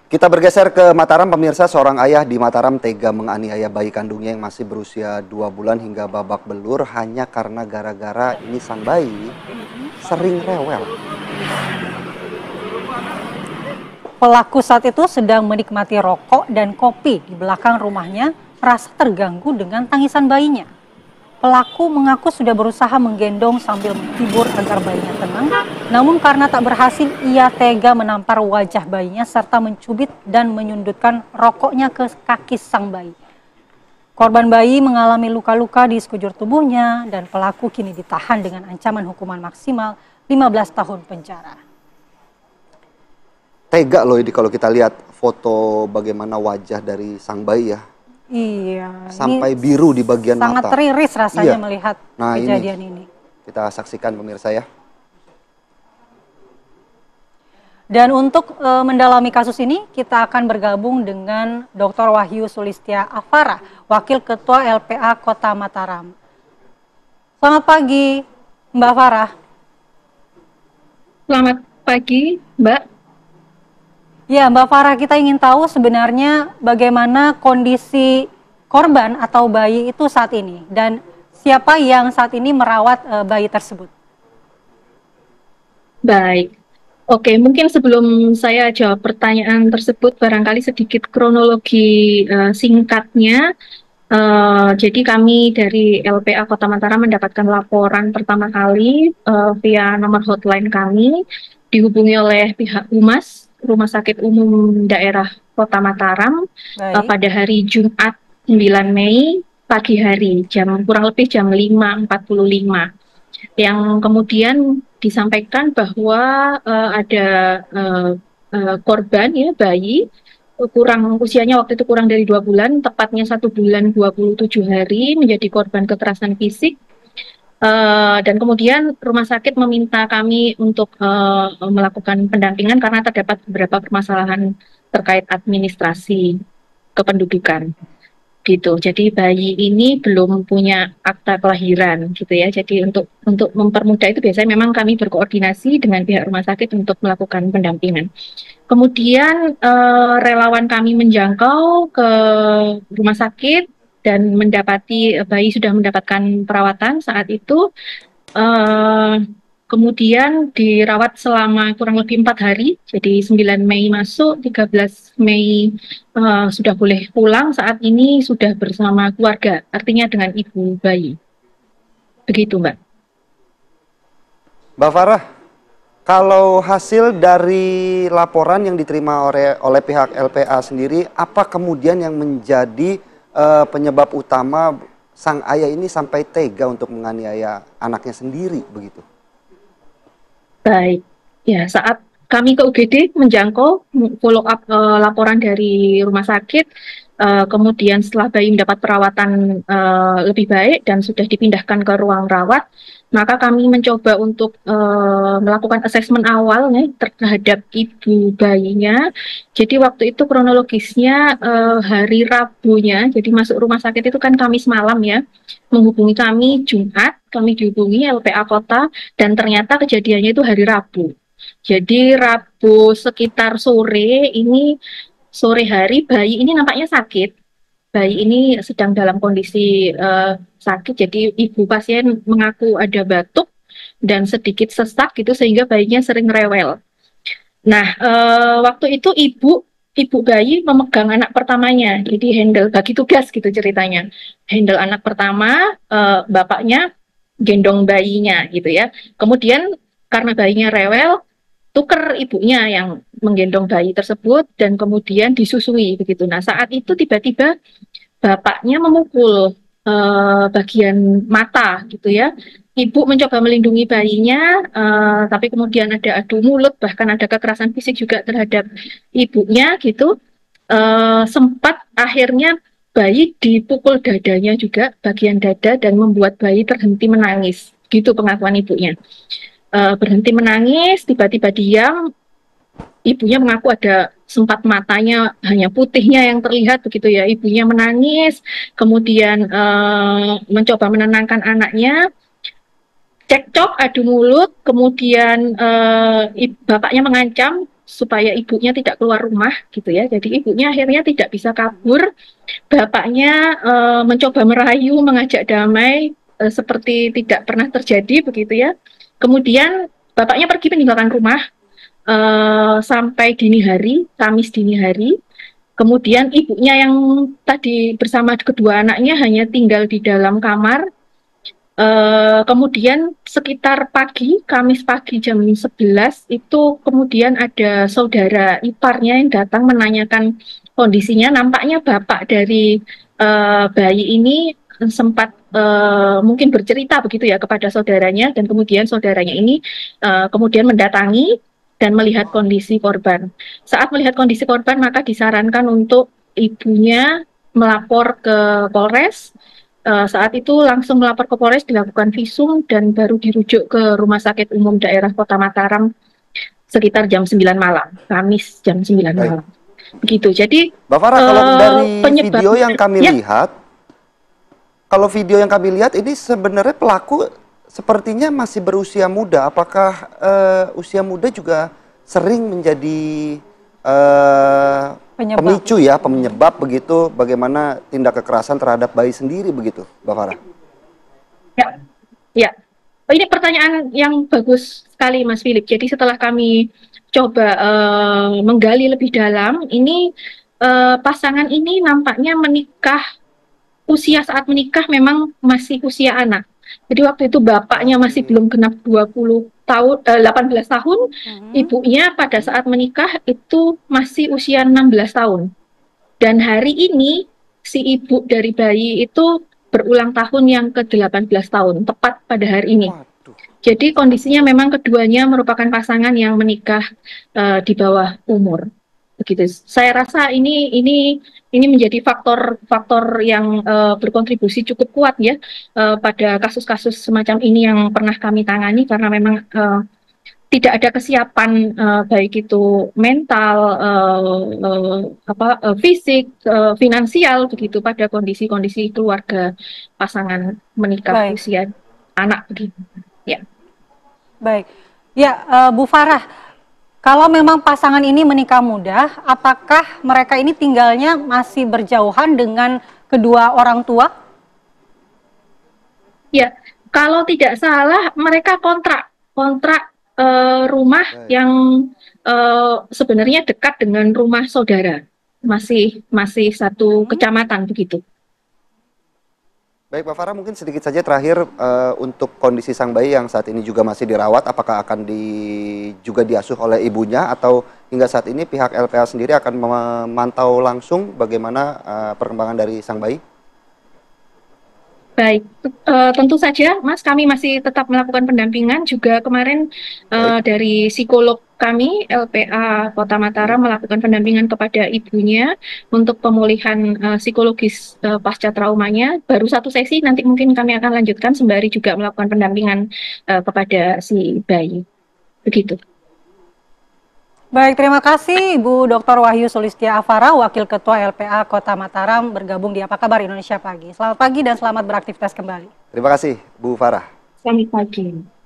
Kita bergeser ke Mataram, pemirsa. Seorang ayah di Mataram tega menganiaya bayi kandungnya yang masih berusia 2 bulan hingga babak belur hanya karena gara-gara ini sang bayi sering rewel. Pelaku saat itu sedang menikmati rokok dan kopi di belakang rumahnya, merasa terganggu dengan tangisan bayinya. Pelaku mengaku sudah berusaha menggendong sambil menghibur agar bayinya tenang, namun karena tak berhasil, ia tega menampar wajah bayinya serta mencubit dan menyundutkan rokoknya ke kaki sang bayi. Korban bayi mengalami luka-luka di sekujur tubuhnya dan pelaku kini ditahan dengan ancaman hukuman maksimal 15 tahun penjara. Tega loh ini kalau kita lihat foto bagaimana wajah dari sang bayi ya. Iya, Sampai ini biru di bagian sangat mata. teriris rasanya Iya. melihat Nah, kejadian ini. Kita saksikan pemirsa ya. Dan untuk mendalami kasus ini, kita akan bergabung dengan Dr. Wahyu Sulistia Afara, Wakil Ketua LPA Kota Mataram. Selamat pagi, Mbak Farah. Selamat pagi, Mbak. Ya, Mbak Farah, kita ingin tahu sebenarnya bagaimana kondisi korban atau bayi itu saat ini dan siapa yang saat ini merawat bayi tersebut. Baik. Oke, mungkin sebelum saya jawab pertanyaan tersebut, barangkali sedikit kronologi singkatnya. Jadi kami dari LPA Kota Mataram mendapatkan laporan pertama kali via nomor hotline kami, dihubungi oleh pihak Humas, Rumah Sakit Umum Daerah Kota Mataram, pada hari Jumat 9 Mei pagi hari, kurang lebih jam 5.45. Yang kemudian disampaikan bahwa ada korban ya, bayi usianya waktu itu kurang dari 2 bulan, tepatnya 1 bulan 27 hari menjadi korban kekerasan fisik. Dan kemudian rumah sakit meminta kami untuk melakukan pendampingan karena terdapat beberapa permasalahan terkait administrasi kependudukan. Gitu. Jadi bayi ini belum punya akta kelahiran gitu ya. Jadi untuk mempermudah itu biasanya memang kami berkoordinasi dengan pihak rumah sakit untuk melakukan pendampingan. Kemudian relawan kami menjangkau ke rumah sakit dan mendapati bayi sudah mendapatkan perawatan saat itu. Kemudian dirawat selama kurang lebih 4 hari, jadi 9 Mei masuk, 13 Mei sudah boleh pulang, saat ini sudah bersama keluarga, artinya dengan ibu bayi. Begitu, Mbak. Mbak Farah, kalau hasil dari laporan yang diterima oleh pihak LPA sendiri, apa kemudian yang menjadi penyebab utama sang ayah ini sampai tega untuk menganiaya anaknya sendiri begitu? Baik, ya saat kami ke UGD menjangkau follow up laporan dari rumah sakit, kemudian setelah bayi mendapat perawatan lebih baik dan sudah dipindahkan ke ruang rawat, maka kami mencoba untuk melakukan asesmen awal terhadap ibu bayinya. Jadi waktu itu kronologisnya hari Rabunya, jadi masuk rumah sakit itu kan Kamis malam ya, menghubungi kami Jumat, kami dihubungi LPA Kota, dan ternyata kejadiannya itu hari Rabu. Jadi Rabu sekitar sore ini, sore hari bayi ini nampaknya sakit. Bayi ini sedang dalam kondisi sakit, jadi ibu pasien mengaku ada batuk dan sedikit sesak gitu sehingga bayinya sering rewel. Nah, waktu itu ibu bayi memegang anak pertamanya, jadi handle bagi tugas gitu ceritanya. Handle anak pertama, bapaknya gendong bayinya gitu ya. Kemudian karena bayinya rewel, tuker ibunya yang menggendong bayi tersebut dan kemudian disusui begitu. Nah, saat itu tiba-tiba bapaknya memukul bagian mata gitu ya. Ibu mencoba melindungi bayinya, tapi kemudian ada adu mulut, bahkan ada kekerasan fisik juga terhadap ibunya gitu. Sempat akhirnya bayi dipukul dadanya juga, bagian dada, dan membuat bayi terhenti menangis. Gitu pengakuan ibunya. Berhenti menangis, tiba-tiba diam. Ibunya mengaku ada sempat matanya hanya putihnya yang terlihat begitu ya. Ibunya menangis, kemudian mencoba menenangkan anaknya. cekcok, adu mulut, kemudian bapaknya mengancam supaya ibunya tidak keluar rumah gitu ya. Jadi ibunya akhirnya tidak bisa kabur. Bapaknya mencoba merayu, mengajak damai seperti tidak pernah terjadi begitu ya. Kemudian bapaknya pergi meninggalkan rumah sampai dini hari, Kamis dini hari. Kemudian ibunya yang tadi bersama kedua anaknya hanya tinggal di dalam kamar. Kemudian sekitar pagi, Kamis pagi jam 11 itu kemudian ada saudara iparnya yang datang menanyakan kondisinya. Nampaknya bapak dari bayi ini sempat mungkin bercerita begitu ya kepada saudaranya, dan kemudian saudaranya ini kemudian mendatangi dan melihat kondisi korban. Saat melihat kondisi korban, maka disarankan untuk ibunya melapor ke Polres. Saat itu langsung melapor ke Polres, dilakukan visum, dan baru dirujuk ke Rumah Sakit Umum Daerah Kota Mataram sekitar jam 9 malam, Kamis jam 9 malam. Begitu. Jadi Mbak Farah, kalau dari penyebab video yang kami ya, lihat, kalau video yang kami lihat ini sebenarnya pelaku sepertinya masih berusia muda. Apakah usia muda juga sering menjadi pemicu ya, penyebab begitu, bagaimana tindak kekerasan terhadap bayi sendiri begitu, Mbak Farah? ya, ya. Oh, ini pertanyaan yang bagus sekali, Mas Philip. Jadi setelah kami coba menggali lebih dalam, ini pasangan ini nampaknya menikah, usia saat menikah memang masih usia anak. Jadi waktu itu bapaknya masih belum genap 20 tahun, 18 tahun, ibunya pada saat menikah itu masih usia 16 tahun. Dan hari ini si ibu dari bayi itu berulang tahun yang ke-18 tahun, tepat pada hari ini. Jadi kondisinya memang keduanya merupakan pasangan yang menikah di bawah umur. Begitu. Saya rasa ini menjadi faktor yang berkontribusi cukup kuat ya pada kasus-kasus semacam ini yang pernah kami tangani, karena memang tidak ada kesiapan baik itu mental, fisik, finansial begitu pada kondisi-kondisi keluarga pasangan menikah usia anak begitu. Ya. Baik. Ya, Bu Farah, kalau memang pasangan ini menikah muda, apakah mereka ini tinggalnya masih berjauhan dengan kedua orang tua? Ya, kalau tidak salah mereka kontrak rumah yang sebenarnya dekat dengan rumah saudara, masih satu kecamatan begitu. Baik, Pak Farah, mungkin sedikit saja terakhir untuk kondisi sang bayi yang saat ini juga masih dirawat, apakah akan juga diasuh oleh ibunya, atau hingga saat ini pihak LPA sendiri akan memantau langsung bagaimana perkembangan dari sang bayi? Baik, tentu saja Mas, kami masih tetap melakukan pendampingan. Juga kemarin dari psikolog kami LPA Kota Mataram melakukan pendampingan kepada ibunya untuk pemulihan psikologis pasca traumanya. Baru satu sesi, nanti mungkin kami akan lanjutkan sembari juga melakukan pendampingan kepada si bayi. Begitu. Baik, terima kasih Ibu Dr. Wahyu Sulistia Afara, Wakil Ketua LPA Kota Mataram, bergabung di Apa Kabar Indonesia Pagi. Selamat pagi dan selamat beraktivitas kembali. Terima kasih, Bu Farah. Selamat pagi.